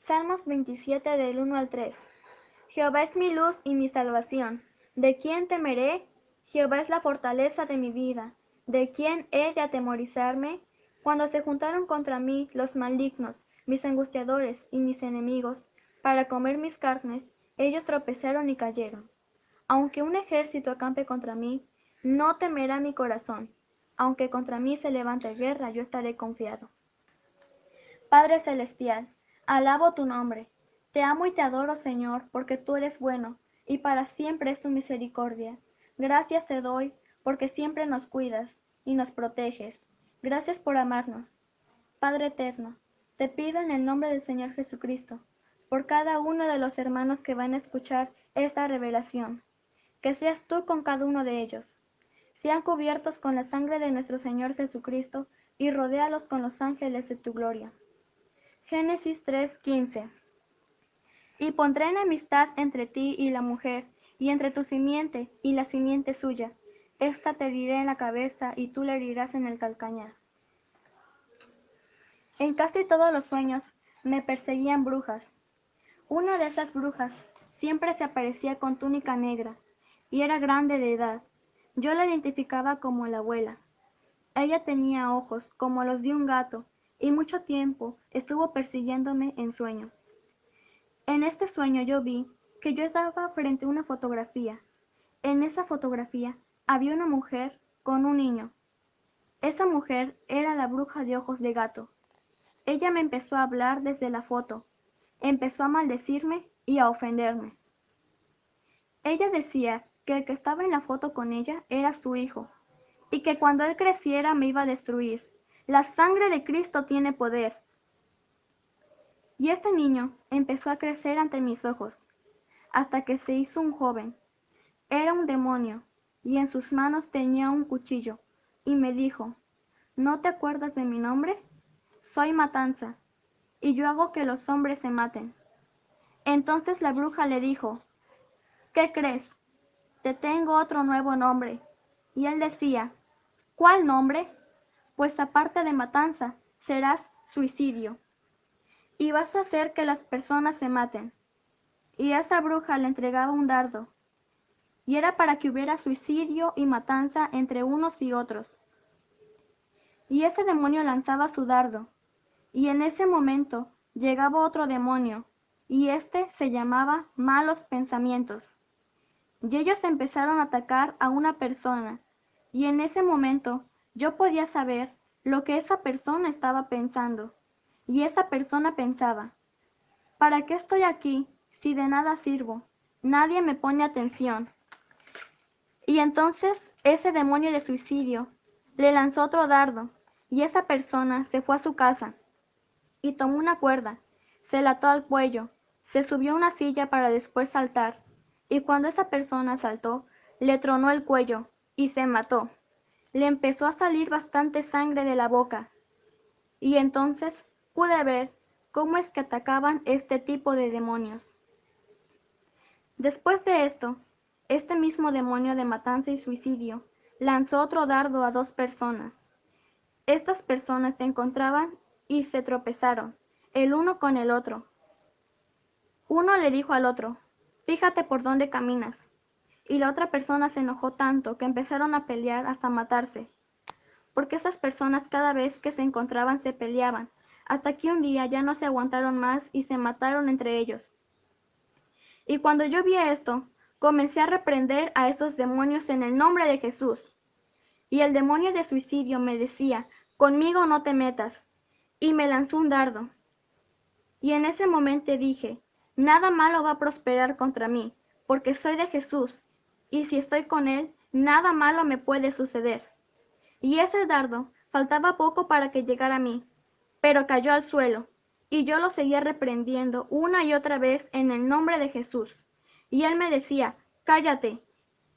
Salmos 27 del 1 al 3. Jehová es mi luz y mi salvación. ¿De quién temeré? Jehová es la fortaleza de mi vida. ¿De quién he de atemorizarme? Cuando se juntaron contra mí los malignos, mis angustiadores y mis enemigos, para comer mis carnes, ellos tropezaron y cayeron. Aunque un ejército acampe contra mí, no temerá mi corazón. Aunque contra mí se levante guerra, yo estaré confiado. Padre celestial, alabo tu nombre. Te amo y te adoro, Señor, porque tú eres bueno, y para siempre es tu misericordia. Gracias te doy, porque siempre nos cuidas y nos proteges. Gracias por amarnos. Padre eterno, te pido en el nombre del Señor Jesucristo, por cada uno de los hermanos que van a escuchar esta revelación, que seas tú con cada uno de ellos. Sean cubiertos con la sangre de nuestro Señor Jesucristo y rodéalos con los ángeles de tu gloria. Génesis 3:15. Y pondré enemistad entre ti y la mujer, y entre tu simiente y la simiente suya. Esta te herirá en la cabeza, y tú le herirás en el calcañar. En casi todos los sueños me perseguían brujas. Una de esas brujas siempre se aparecía con túnica negra, y era grande de edad. Yo la identificaba como la abuela. Ella tenía ojos como los de un gato, y mucho tiempo estuvo persiguiéndome en sueños. En este sueño yo vi que yo estaba frente a una fotografía. En esa fotografía había una mujer con un niño. Esa mujer era la bruja de ojos de gato. Ella me empezó a hablar desde la foto. Empezó a maldecirme y a ofenderme. Ella decía que el que estaba en la foto con ella era su hijo, y que cuando él creciera me iba a destruir. La sangre de Cristo tiene poder. Y este niño empezó a crecer ante mis ojos, hasta que se hizo un joven. Era un demonio, y en sus manos tenía un cuchillo, y me dijo, ¿no te acuerdas de mi nombre? Soy Matanza, y yo hago que los hombres se maten. Entonces la bruja le dijo, ¿qué crees? Te tengo otro nuevo nombre. Y él decía, ¿cuál nombre? Pues aparte de matanza, serás suicidio. Y vas a hacer que las personas se maten. Y esa bruja le entregaba un dardo, y era para que hubiera suicidio y matanza entre unos y otros. Y ese demonio lanzaba su dardo, y en ese momento llegaba otro demonio, y este se llamaba malos pensamientos. Y ellos empezaron a atacar a una persona, y en ese momento yo podía saber lo que esa persona estaba pensando. Y esa persona pensaba, ¿para qué estoy aquí si de nada sirvo? Nadie me pone atención. Y entonces ese demonio de suicidio le lanzó otro dardo, y esa persona se fue a su casa, y tomó una cuerda, se la ató al cuello, se subió a una silla para después saltar, y cuando esa persona saltó, le tronó el cuello, y se mató. Le empezó a salir bastante sangre de la boca, y entonces pude ver cómo es que atacaban este tipo de demonios. Después de esto, este mismo demonio de matanza y suicidio lanzó otro dardo a dos personas. Estas personas se encontraban y se tropezaron, el uno con el otro. Uno le dijo al otro, fíjate por dónde caminas. Y la otra persona se enojó tanto que empezaron a pelear hasta matarse, porque esas personas cada vez que se encontraban se peleaban, hasta que un día ya no se aguantaron más y se mataron entre ellos. Y cuando yo vi esto, comencé a reprender a esos demonios en el nombre de Jesús. Y el demonio de suicidio me decía, conmigo no te metas, y me lanzó un dardo. Y en ese momento dije, nada malo va a prosperar contra mí, porque soy de Jesús, y si estoy con Él, nada malo me puede suceder. Y ese dardo faltaba poco para que llegara a mí, pero cayó al suelo, y yo lo seguía reprendiendo una y otra vez en el nombre de Jesús. Y él me decía, cállate.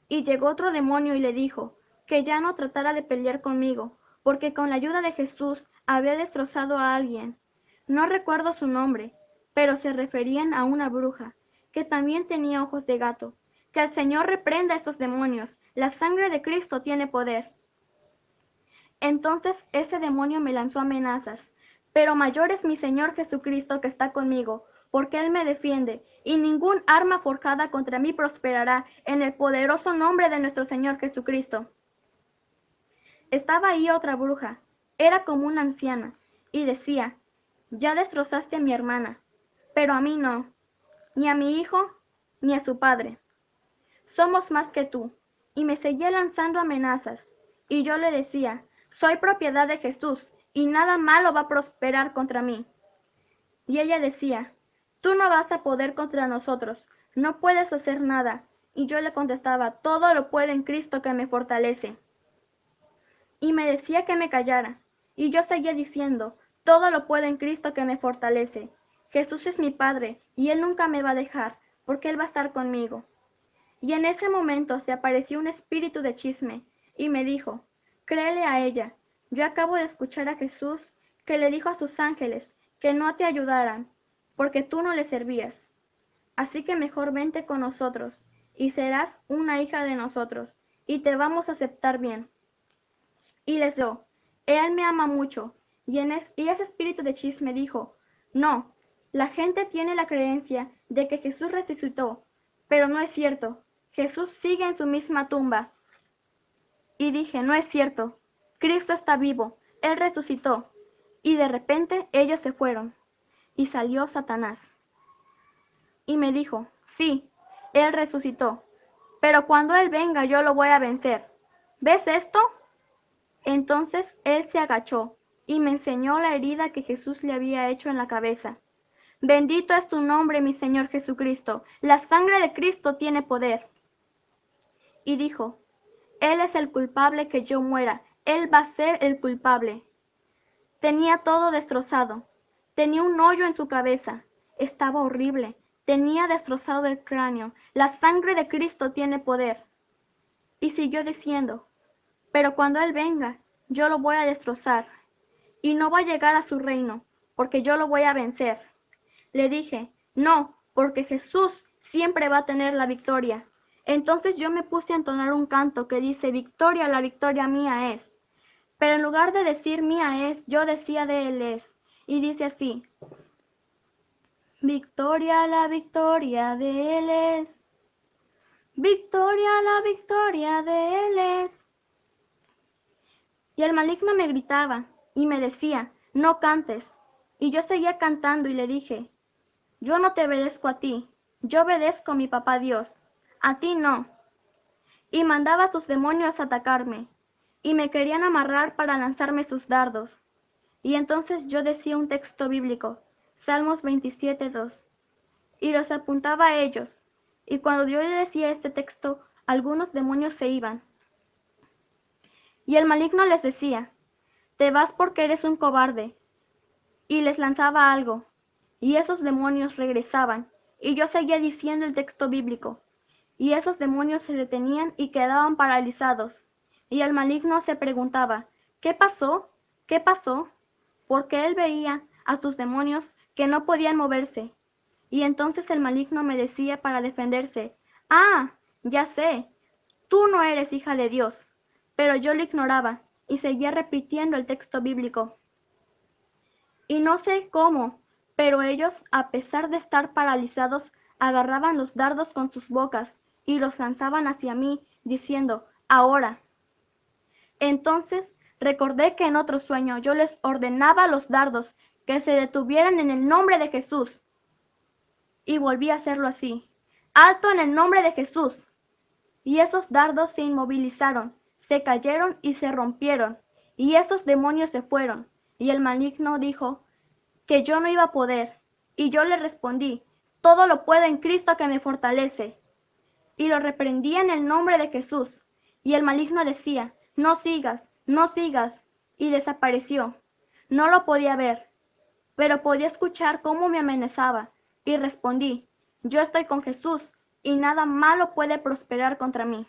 Y llegó otro demonio y le dijo, que ya no tratara de pelear conmigo, porque con la ayuda de Jesús había destrozado a alguien. No recuerdo su nombre, pero se referían a una bruja, que también tenía ojos de gato. Que el Señor reprenda a esos demonios. La sangre de Cristo tiene poder. Entonces ese demonio me lanzó amenazas, pero mayor es mi Señor Jesucristo que está conmigo, porque Él me defiende, y ningún arma forjada contra mí prosperará en el poderoso nombre de nuestro Señor Jesucristo. Estaba ahí otra bruja, era como una anciana, y decía, ya destrozaste a mi hermana, pero a mí no, ni a mi hijo, ni a su padre. Somos más que tú. Y me seguía lanzando amenazas, y yo le decía, soy propiedad de Jesús, y nada malo va a prosperar contra mí. Y ella decía, tú no vas a poder contra nosotros, no puedes hacer nada. Y yo le contestaba, todo lo puedo en Cristo que me fortalece. Y me decía que me callara, y yo seguía diciendo, todo lo puedo en Cristo que me fortalece. Jesús es mi Padre, y Él nunca me va a dejar, porque Él va a estar conmigo. Y en ese momento se apareció un espíritu de chisme, y me dijo, créele a ella. Yo acabo de escuchar a Jesús, que le dijo a sus ángeles, que no te ayudaran, porque tú no le servías. Así que mejor vente con nosotros, y serás una hija de nosotros, y te vamos a aceptar bien. Y les dijo, Él me ama mucho, y ese espíritu de chisme dijo, no, la gente tiene la creencia de que Jesús resucitó, pero no es cierto, Jesús sigue en su misma tumba. Y dije, no es cierto, Cristo está vivo, Él resucitó. Y de repente ellos se fueron, y salió Satanás. Y me dijo, sí, Él resucitó, pero cuando Él venga yo lo voy a vencer. ¿Ves esto? Entonces él se agachó y me enseñó la herida que Jesús le había hecho en la cabeza. Bendito es tu nombre, mi Señor Jesucristo. La sangre de Cristo tiene poder. Y dijo, Él es el culpable que yo muera. Él va a ser el culpable. Tenía todo destrozado. Tenía un hoyo en su cabeza. Estaba horrible. Tenía destrozado el cráneo. La sangre de Cristo tiene poder. Y siguió diciendo, pero cuando Él venga, yo lo voy a destrozar, y no va a llegar a su reino, porque yo lo voy a vencer. Le dije, no, porque Jesús siempre va a tener la victoria. Entonces yo me puse a entonar un canto que dice, victoria, la victoria mía es. Pero en lugar de decir mía es, yo decía de Él es. Y dice así, victoria, la victoria de Él es. Victoria, la victoria de Él es. Y el maligno me gritaba y me decía, no cantes. Y yo seguía cantando y le dije, yo no te obedezco a ti, yo obedezco a mi papá Dios, a ti no. Y mandaba a sus demonios a atacarme, y me querían amarrar para lanzarme sus dardos. Y entonces yo decía un texto bíblico, Salmos 27:2, y los apuntaba a ellos. Y cuando yo le decía este texto, algunos demonios se iban. Y el maligno les decía, te vas porque eres un cobarde. Y les lanzaba algo, y esos demonios regresaban, y yo seguía diciendo el texto bíblico, y esos demonios se detenían y quedaban paralizados. Y el maligno se preguntaba, ¿qué pasó? ¿Qué pasó? Porque él veía a sus demonios que no podían moverse. Y entonces el maligno me decía para defenderse, ah, ya sé, tú no eres hija de Dios. Pero yo lo ignoraba y seguía repitiendo el texto bíblico. Y no sé cómo, pero ellos, a pesar de estar paralizados, agarraban los dardos con sus bocas y los lanzaban hacia mí, diciendo, ahora. Entonces recordé que en otro sueño yo les ordenaba a los dardos que se detuvieran en el nombre de Jesús. Y volví a hacerlo así. ¡Alto en el nombre de Jesús! Y esos dardos se inmovilizaron, se cayeron y se rompieron, y esos demonios se fueron. Y el maligno dijo que yo no iba a poder. Y yo le respondí, todo lo puedo en Cristo que me fortalece. Y lo reprendí en el nombre de Jesús. Y el maligno decía, no sigas, no sigas. Y desapareció. No lo podía ver, pero podía escuchar cómo me amenazaba. Y respondí, yo estoy con Jesús, y nada malo puede prosperar contra mí.